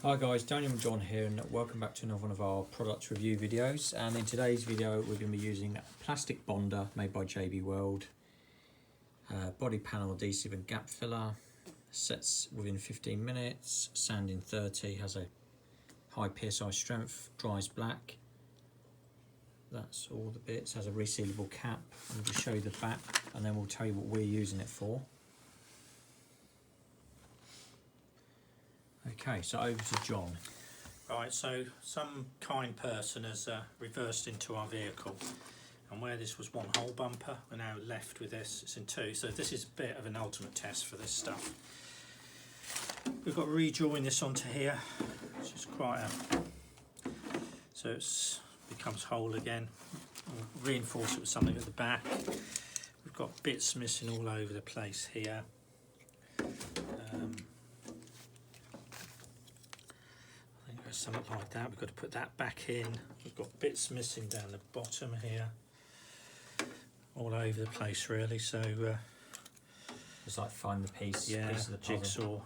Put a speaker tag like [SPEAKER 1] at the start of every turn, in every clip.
[SPEAKER 1] Hi guys, Daniel and John here, and welcome back to another one of our product review videos. And in today's video we're going to be using a plastic bonder made by JB Weld, body panel adhesive and gap filler, sets within 15 minutes, sand in 30, has a high PSI strength, dries black. That's all the bits, has a resealable cap. I'm going to show you the back and then we'll tell you what we're using it for. Okay, so over to John.
[SPEAKER 2] Right, so some kind person has reversed into our vehicle, and where this was one whole bumper, we're now left with this, it's in two, so this is a bit of an ultimate test for this stuff. We've got to rejoin this onto here, which is quite a... so it becomes whole again. We'll reinforce it with something at the back. We've got bits missing all over the place here. Something like that. We've got to put that back in. We've got bits missing down the bottom here, all over the place really. So
[SPEAKER 1] it's like find the piece,
[SPEAKER 2] yeah,
[SPEAKER 1] piece of the
[SPEAKER 2] jigsaw.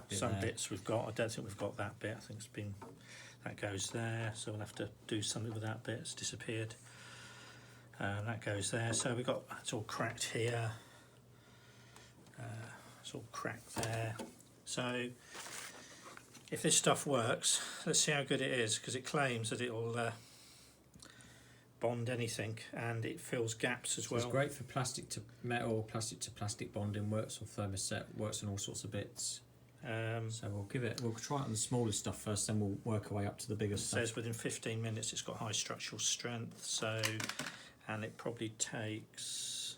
[SPEAKER 2] Some bits we've got. I don't think we've got that bit. I think it's been, that goes there. So we'll have to do something with that bit. It's disappeared. That goes there. So we've got, it's all cracked here. It's all cracked there. So if this stuff works, let's see how good it is, because it claims that it'll bond anything, and it fills gaps as well.
[SPEAKER 1] It's great for plastic to metal, plastic to plastic bonding, works on thermoset, works on all sorts of bits. So we'll try it on the smaller stuff first, then we'll work our way up to the bigger stuff.
[SPEAKER 2] It says within 15 minutes it's got high structural strength, so, and it probably takes,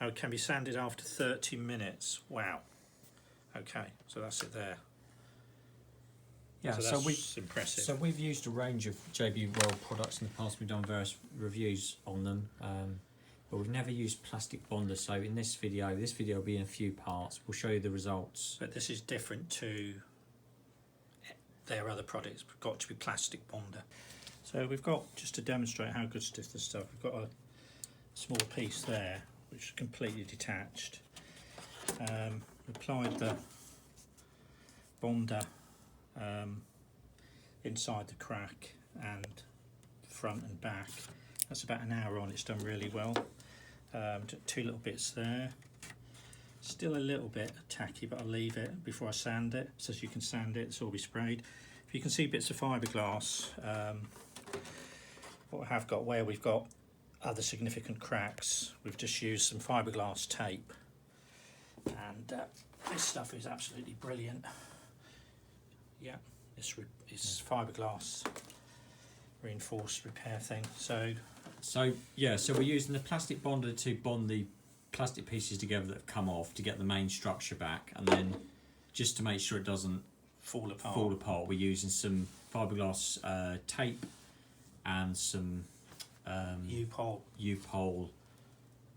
[SPEAKER 2] it can be sanded after 30 minutes. Wow. Okay, so that's it there.
[SPEAKER 1] Yeah,
[SPEAKER 2] so that's impressive.
[SPEAKER 1] So we've used a range of JB Weld products in the past. We've done various reviews on them, but we've never used plastic bonder. So in this video will be in a few parts. We'll show you the results.
[SPEAKER 2] But this is different to their other products. It's got to be plastic bonder. So we've got, just to demonstrate how good this stuff, we've got a small piece there which is completely detached. Applied the bonder inside the crack and front and back. That's about an hour on. It's done really well. Two little bits there. Still a little bit tacky, but I'll leave it before I sand it. So as you can sand it, it's all be sprayed. If you can see bits of fiberglass, what I have got where we've got other significant cracks, we've just used some fiberglass tape. And this stuff is absolutely brilliant. Yeah, it's fiberglass reinforced repair thing. So
[SPEAKER 1] we're using the plastic bonder to bond the plastic pieces together that have come off to get the main structure back, and then just to make sure it doesn't fall apart, we're using some fiberglass tape and some UPOL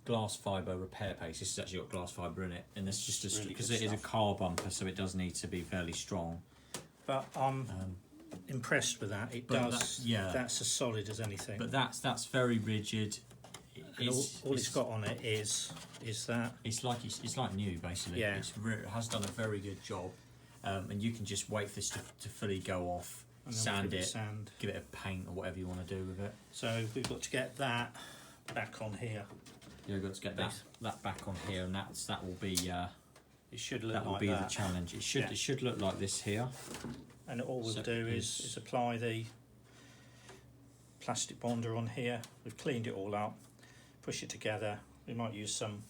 [SPEAKER 1] glass fibre repair paste. This has actually got glass fibre in it, and it's just because it is a car bumper, so it does need to be fairly strong.
[SPEAKER 2] But I'm impressed with that. That's as solid as anything.
[SPEAKER 1] But that's very rigid.
[SPEAKER 2] All it's got on it is that
[SPEAKER 1] it's like new basically.
[SPEAKER 2] Yeah,
[SPEAKER 1] it has done a very good job, and you can just wait for this to fully go off, sand it, give it a paint or whatever you want to do with it.
[SPEAKER 2] So we've got to get that back on here.
[SPEAKER 1] Yeah, we've got to get that back on here, and that will be
[SPEAKER 2] it should look like that.
[SPEAKER 1] That will be the challenge. It should look like this here.
[SPEAKER 2] And all we'll do is apply the plastic bonder on here. We've cleaned it all up, push it together. We might use some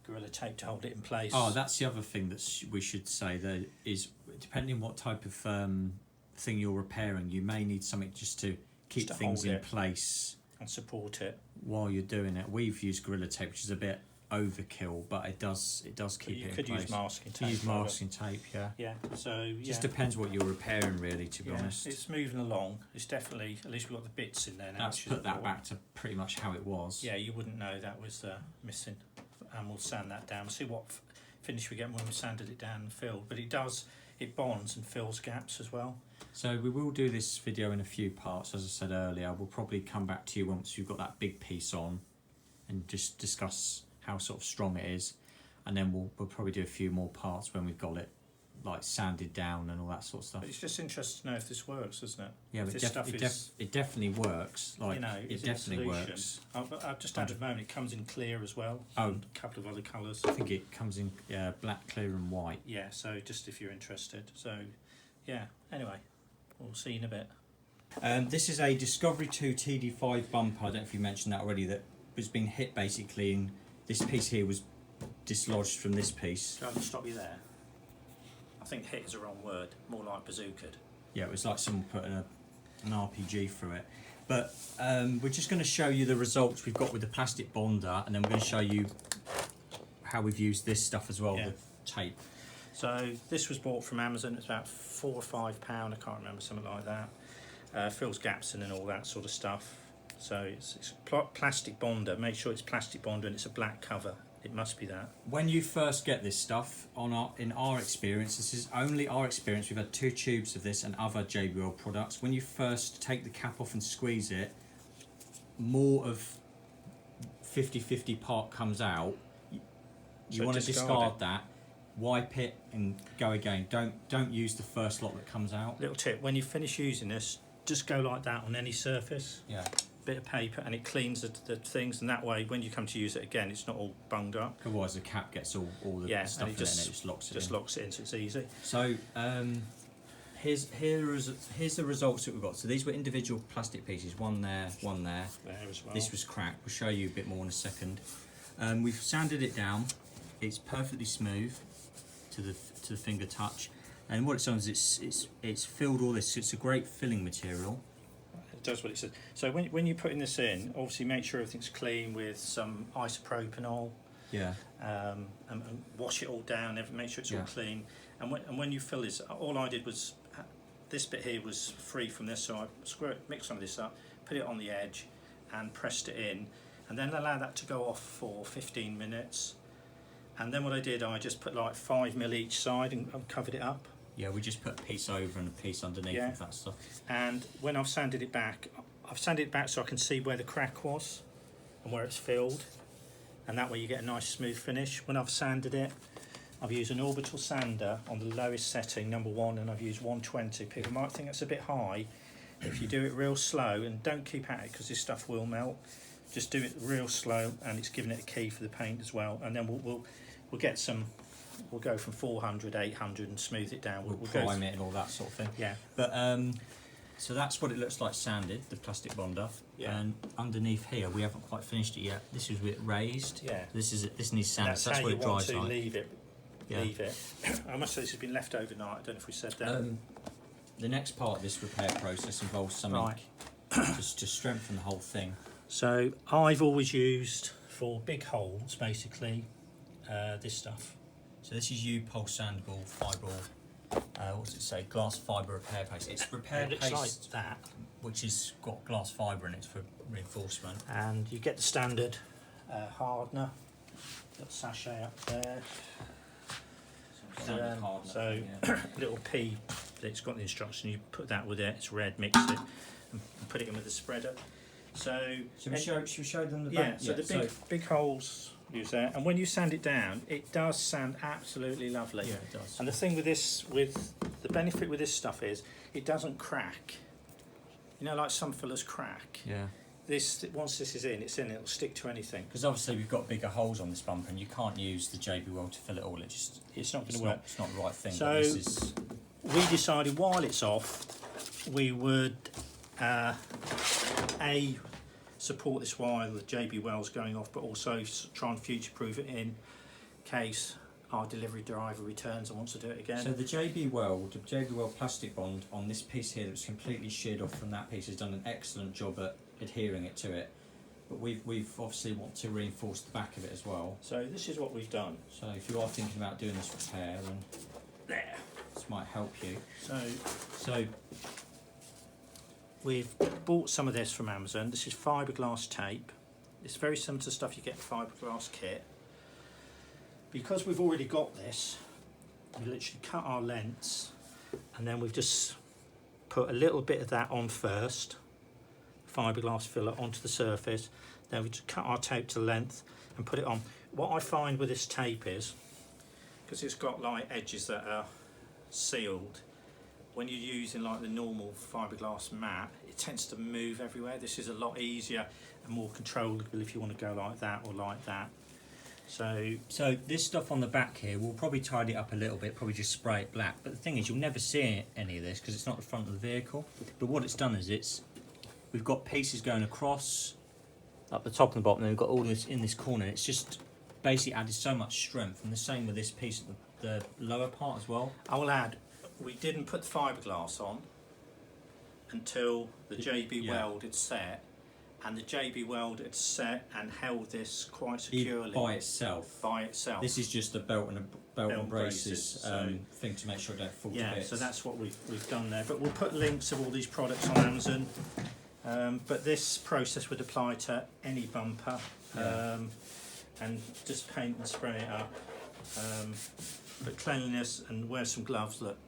[SPEAKER 2] Gorilla Tape to hold it in place.
[SPEAKER 1] Oh, that's the other thing that we should say, that is, depending on what type of thing you're repairing, you may need something just to keep things in place
[SPEAKER 2] and support it
[SPEAKER 1] while you're doing it. We've used Gorilla Tape, which is a bit overkill, but it does keep it in place.
[SPEAKER 2] You could use masking tape.
[SPEAKER 1] Use masking tape, yeah.
[SPEAKER 2] Yeah, so
[SPEAKER 1] just depends what you're repairing, really, to be honest.
[SPEAKER 2] It's moving along. It's definitely, at least we've got the bits in there now.
[SPEAKER 1] That's put that back to pretty much how it was.
[SPEAKER 2] Yeah, you wouldn't know that was missing. And we'll sand that down. See what finish we get when we've sanded it down and filled. But it bonds and fills gaps as well.
[SPEAKER 1] So we will do this video in a few parts, as I said earlier. We'll probably come back to you once you've got that big piece on and just discuss how sort of strong it is, and then we'll probably do a few more parts when we've got it like sanded down and all that sort of stuff.
[SPEAKER 2] But it's just interesting to know if this works, isn't it?
[SPEAKER 1] Yeah,
[SPEAKER 2] if
[SPEAKER 1] but
[SPEAKER 2] this
[SPEAKER 1] it
[SPEAKER 2] stuff is,
[SPEAKER 1] definitely works. Like,
[SPEAKER 2] you know,
[SPEAKER 1] it definitely works.
[SPEAKER 2] I've just added a moment. It comes in clear as well.
[SPEAKER 1] Oh.
[SPEAKER 2] And a couple of other colours.
[SPEAKER 1] I think it comes in black, clear, and white.
[SPEAKER 2] Yeah. So just if you're interested. So, yeah. Anyway, we'll see you in a bit.
[SPEAKER 1] This is a Discovery 2 TD5 bumper. I don't know if you mentioned that already. That has been hit basically, and this piece here was dislodged from this piece.
[SPEAKER 2] Can I just stop you there? I think hit is a wrong word. More like bazookaed.
[SPEAKER 1] Yeah, it was like someone put an RPG through it. But we're just going to show you the results we've got with the plastic bonder, and then we're going to show you how we've used this stuff as well,
[SPEAKER 2] Yeah.
[SPEAKER 1] the tape.
[SPEAKER 2] So this was bought from Amazon. It's about £4 or £5. I can't remember, something like that. Fills gaps in and all that sort of stuff. So it's plastic bonder. Make sure it's plastic bonder and it's a black cover. It must be that.
[SPEAKER 1] When you first get this stuff, in our experience, this is only our experience, we've had 2 tubes of this and other JB Weld products. When you first take the cap off and squeeze it, more of 50-50 part comes out. You
[SPEAKER 2] So
[SPEAKER 1] want to
[SPEAKER 2] discard
[SPEAKER 1] discard
[SPEAKER 2] it.
[SPEAKER 1] that, wipe it and go again. Don't use the first lot that comes out.
[SPEAKER 2] Little tip, when you finish using this, just go like that on any surface.
[SPEAKER 1] Yeah.
[SPEAKER 2] Bit of paper and it cleans the things, and that way when you come to use it again it's not all bunged up.
[SPEAKER 1] Otherwise the cap gets all the stuff
[SPEAKER 2] and
[SPEAKER 1] in it and it just locks it in.
[SPEAKER 2] locks it in, so it's easy.
[SPEAKER 1] So here's the results that we've got. So these were individual plastic pieces, one there, one there.
[SPEAKER 2] There as well.
[SPEAKER 1] This was cracked. We'll show you a bit more in a second. We've sanded it down. It's perfectly smooth to the finger touch, and what it's done is it's filled all this. It's a great filling material.
[SPEAKER 2] It does what it says. So when you're putting this in, obviously make sure everything's clean with some isopropanol.
[SPEAKER 1] Yeah.
[SPEAKER 2] And wash it all down. Make sure it's all
[SPEAKER 1] Yeah.
[SPEAKER 2] clean. And when you fill this, all I did was this bit here was free from this, so I mixed some of this up, put it on the edge, and pressed it in, and then allow that to go off for 15 minutes. And then what I did, I just put like 5mm each side and covered it up.
[SPEAKER 1] Yeah, we just put a piece over and a piece underneath of that stuff.
[SPEAKER 2] And when I've sanded it back so I can see where the crack was and where it's filled, and that way you get a nice smooth finish. When I've sanded it, I've used an orbital sander on the lowest setting, number 1, and I've used 120. People might think that's a bit high. If you do it real slow, and don't keep at it because this stuff will melt, just do it real slow, and it's giving it a key for the paint as well. And then we'll get some. We'll go from 400, 800 and smooth it down.
[SPEAKER 1] We'll prime it and all that sort of thing.
[SPEAKER 2] Yeah.
[SPEAKER 1] But so that's what it looks like sanded, the plastic bonder.
[SPEAKER 2] Yeah.
[SPEAKER 1] And underneath here, we haven't quite finished it yet. This is with it raised.
[SPEAKER 2] Yeah.
[SPEAKER 1] This needs sanded.
[SPEAKER 2] That's
[SPEAKER 1] That's
[SPEAKER 2] how
[SPEAKER 1] what
[SPEAKER 2] you
[SPEAKER 1] it
[SPEAKER 2] want
[SPEAKER 1] dries
[SPEAKER 2] to
[SPEAKER 1] like.
[SPEAKER 2] leave it.
[SPEAKER 1] Yeah.
[SPEAKER 2] Leave it. I must say this has been left overnight. I don't know if we said that.
[SPEAKER 1] The next part of this repair process involves something
[SPEAKER 2] Right.
[SPEAKER 1] just to strengthen the whole thing.
[SPEAKER 2] So I've always used for big holes basically this stuff.
[SPEAKER 1] So this is UPOL sandable Fibral. What does it say? Glass fibre repair paste. It's repair
[SPEAKER 2] It looks
[SPEAKER 1] paste,
[SPEAKER 2] like that,
[SPEAKER 1] which has got glass fibre in it for reinforcement.
[SPEAKER 2] and you get the standard hardener. Got the sachet up there.
[SPEAKER 1] Standard hardener
[SPEAKER 2] So
[SPEAKER 1] thing, yeah.
[SPEAKER 2] little P. It's got the instruction. You put that with it. It's red. Mix it and put it in with the spreader. So
[SPEAKER 1] Should we show them the
[SPEAKER 2] yeah.
[SPEAKER 1] back?
[SPEAKER 2] So the big holes use there, and when you sand it down, it does sand absolutely lovely.
[SPEAKER 1] Yeah, it does.
[SPEAKER 2] And the thing with this, the benefit with this stuff is it doesn't crack. You know, like some fillers crack.
[SPEAKER 1] Yeah.
[SPEAKER 2] This, once this is in, it'll stick to anything.
[SPEAKER 1] Because obviously we've got bigger holes on this bumper, and you can't use the JB Weld to fill it all.
[SPEAKER 2] It's not going to work.
[SPEAKER 1] It's not the right thing.
[SPEAKER 2] So
[SPEAKER 1] but this is
[SPEAKER 2] we decided while it's off, we would support this while the JB Weld's going off, but also try and future-proof it in case our delivery driver returns and wants to do it again.
[SPEAKER 1] So the JB Weld plastic bond on this piece here that was completely sheared off from that piece has done an excellent job at adhering it to it. But we've obviously want to reinforce the back of it as well.
[SPEAKER 2] So this is what we've done.
[SPEAKER 1] So if you are thinking about doing this repair, then
[SPEAKER 2] There.
[SPEAKER 1] this might help you.
[SPEAKER 2] So we've bought some of this from Amazon. This is fiberglass tape. It's very similar to stuff you get in fiberglass kit. Because we've already got this, we literally cut our lengths, and then we've just put a little bit of that on first, fiberglass filler onto the surface. Then we just cut our tape to length and put it on. What I find with this tape is, because it's got like edges that are sealed, when you're using like the normal fiberglass mat, it tends to move everywhere. This is a lot easier and more controllable if you want to go like that or like that. So
[SPEAKER 1] this stuff on the back here, we'll probably tidy it up a little bit, probably just spray it black. But the thing is, you'll never see any of this because it's not the front of the vehicle. But what it's done is we've got pieces going across, up the top and the bottom, and we've got all this in this corner. It's just basically added so much strength, and the same with this piece of the lower part as well.
[SPEAKER 2] I will add, we didn't put the fiberglass on until the JB Weld had set, and the JB Weld had set and held this quite securely
[SPEAKER 1] by itself. This is just a belt and braces thing to make sure it don't fall to bits.
[SPEAKER 2] So that's what we've done there. But we'll put links of all these products on Amazon. But this process would apply to any bumper, and just paint and spray it up. But cleanliness, and wear some gloves. Look,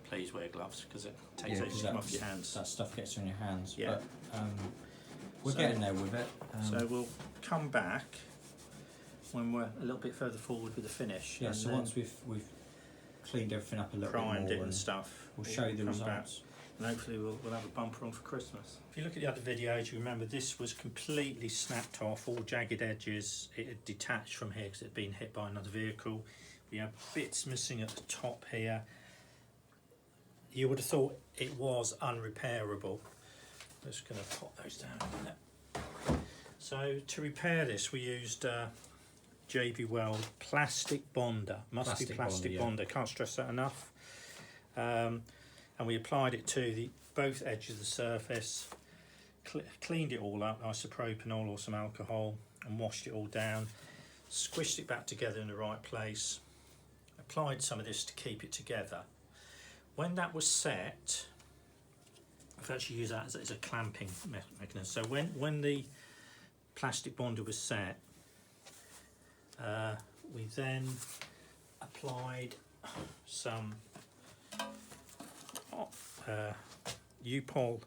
[SPEAKER 2] please wear gloves because it takes everything off your hands.
[SPEAKER 1] That stuff gets in your hands.
[SPEAKER 2] Yeah.
[SPEAKER 1] But, we're getting there with it.
[SPEAKER 2] So we'll come back when we're a little bit further forward with the finish.
[SPEAKER 1] Yeah. So once we've cleaned everything up a little bit more,
[SPEAKER 2] primed it and stuff,
[SPEAKER 1] we'll show you the results.
[SPEAKER 2] And hopefully we'll have a bumper on for Christmas. If you look at the other videos, you remember this was completely snapped off, all jagged edges. It had detached from here because it had been hit by another vehicle. We have bits missing at the top here. You would have thought it was unrepairable. I'm just going to pop those down a minute. So to repair this, we used JB Weld Plastic Bonder. Must be plastic bonder. Can't stress that enough. And we applied it to both edges of the surface, cleaned it all up, isopropanol or some alcohol, and washed it all down, squished it back together in the right place, applied some of this to keep it together. When that was set, I've actually used that as a clamping mechanism. So when the plastic bonder was set, we then applied some UPOL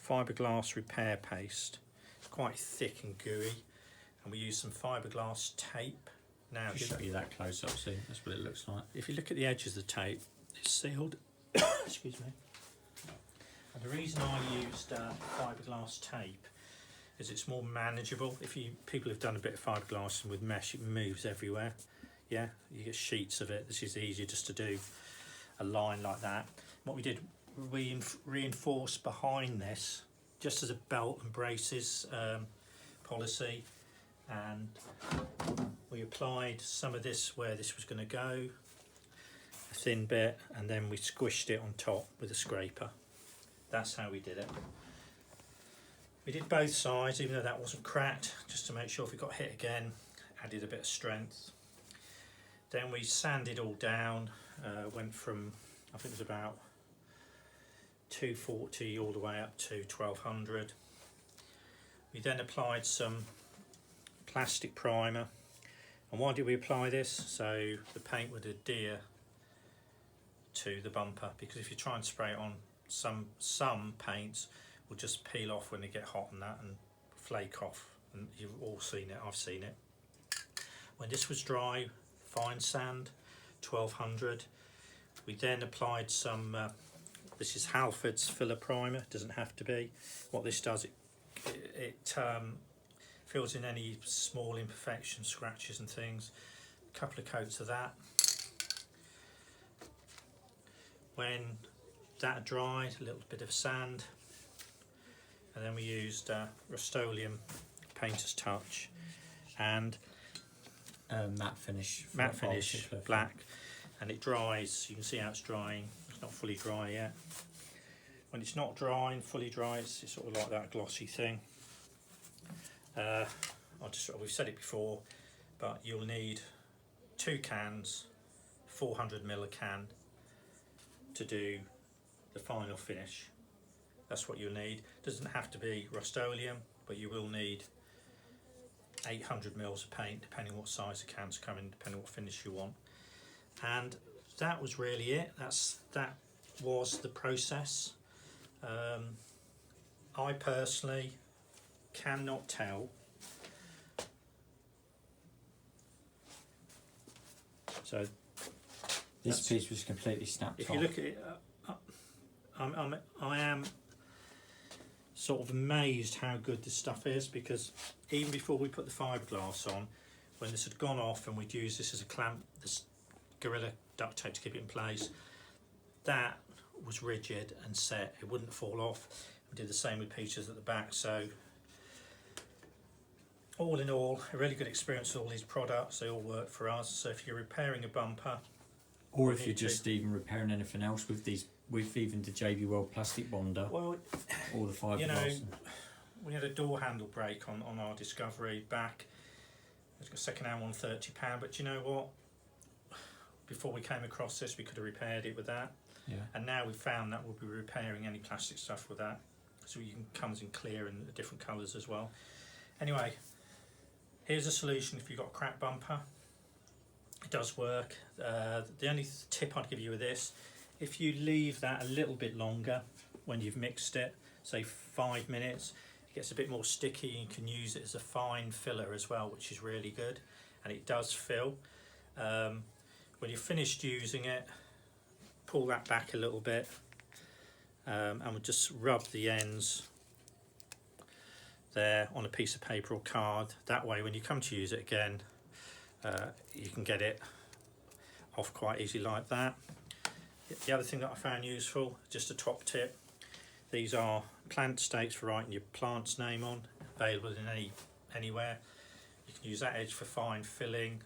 [SPEAKER 2] fiberglass repair paste. It's quite thick and gooey, and we use some fiberglass tape. Now,
[SPEAKER 1] I'll show you that close up, see, that's what it looks like.
[SPEAKER 2] If you look at the edges of the tape, it's sealed. Excuse me. And the reason I used fiberglass tape is it's more manageable. People have done a bit of fiberglass with mesh, it moves everywhere. Yeah, you get sheets of it. This is easier just to do a line like that. What we did, we reinforced behind this just as a belt and braces policy, and we applied some of this where this was going to go, a thin bit, and then we squished it on top with a scraper. That's how we did it. We did both sides, even though that wasn't cracked, just to make sure if we got hit again, added a bit of strength. Then we sanded all down, went from, I think it was about 240 all the way up to 1200. We then applied some plastic primer. And why did we apply this? So the paint would adhere to the bumper, because if you try and spray it on, some paints will just peel off when they get hot and that, and flake off, and you've all seen it, I've seen it. When this was dry, fine sand, 1200. We then applied some, this is Halford's filler primer, doesn't have to be. What this does, it fills in any small imperfections, scratches and things. A couple of coats of that. When that dried, a little bit of sand, and then we used Rust-Oleum Painter's Touch and
[SPEAKER 1] matte finish
[SPEAKER 2] black, and it dries. You can see how it's drying. It's not fully dry yet. When it's not drying, fully dry, it's sort of like that glossy thing. We've said it before, but you'll need 2 cans, 400ml a can, to do the final finish. That's what you'll need. Doesn't have to be Rust-Oleum, but you will need 800ml of paint, depending what size the cans come in, depending what finish you want. And that was really it. That was the process. I personally cannot tell. So
[SPEAKER 1] This piece was completely snapped
[SPEAKER 2] if
[SPEAKER 1] off.
[SPEAKER 2] you look at it, I am sort of amazed how good this stuff is, because even before we put the fiberglass on, when this had gone off and we'd used this as a clamp, this Gorilla duct tape to keep it in place, that was rigid and set, it wouldn't fall off. We did the same with pieces at the back. So all in all, a really good experience with all these products. They all work for us. So if you're repairing a bumper,
[SPEAKER 1] or if you're just even repairing anything else with these, with even the JB Weld Plastic Bonder,
[SPEAKER 2] well,
[SPEAKER 1] or the fiberglass.
[SPEAKER 2] you know, we had a door handle break on our Discovery back. It's got second-hand one, £30. But you know what? Before we came across this, we could have repaired it with that.
[SPEAKER 1] Yeah.
[SPEAKER 2] And now we've found that we'll be repairing any plastic stuff with that. So you can comes in clear and different colours as well. Anyway, here's a solution if you've got a cracked bumper. It does work. The only tip I'd give you with this, if you leave that a little bit longer when you've mixed it, say 5 minutes, it gets a bit more sticky. You can use it as a fine filler as well, which is really good, and it does fill. When you're finished using it, pull that back a little bit, and we'll just rub the ends there on a piece of paper or card. That way when you come to use it again, you can get it off quite easily like that. The other thing that I found useful, just a top tip, these are plant stakes for writing your plant's name on, available in anywhere. You can use that edge for fine filling,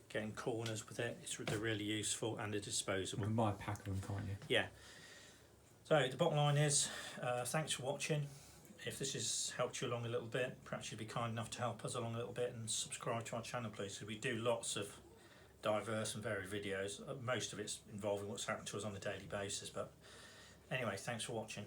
[SPEAKER 2] getting corners with it. They're really useful, and they're disposable.
[SPEAKER 1] You can buy a pack of them, can't you?
[SPEAKER 2] Yeah. So the bottom line is, thanks for watching. If this has helped you along a little bit, perhaps you'd be kind enough to help us along a little bit and subscribe to our channel, please, because we do lots of diverse and varied videos. Most of it's involving what's happened to us on a daily basis. But anyway, thanks for watching.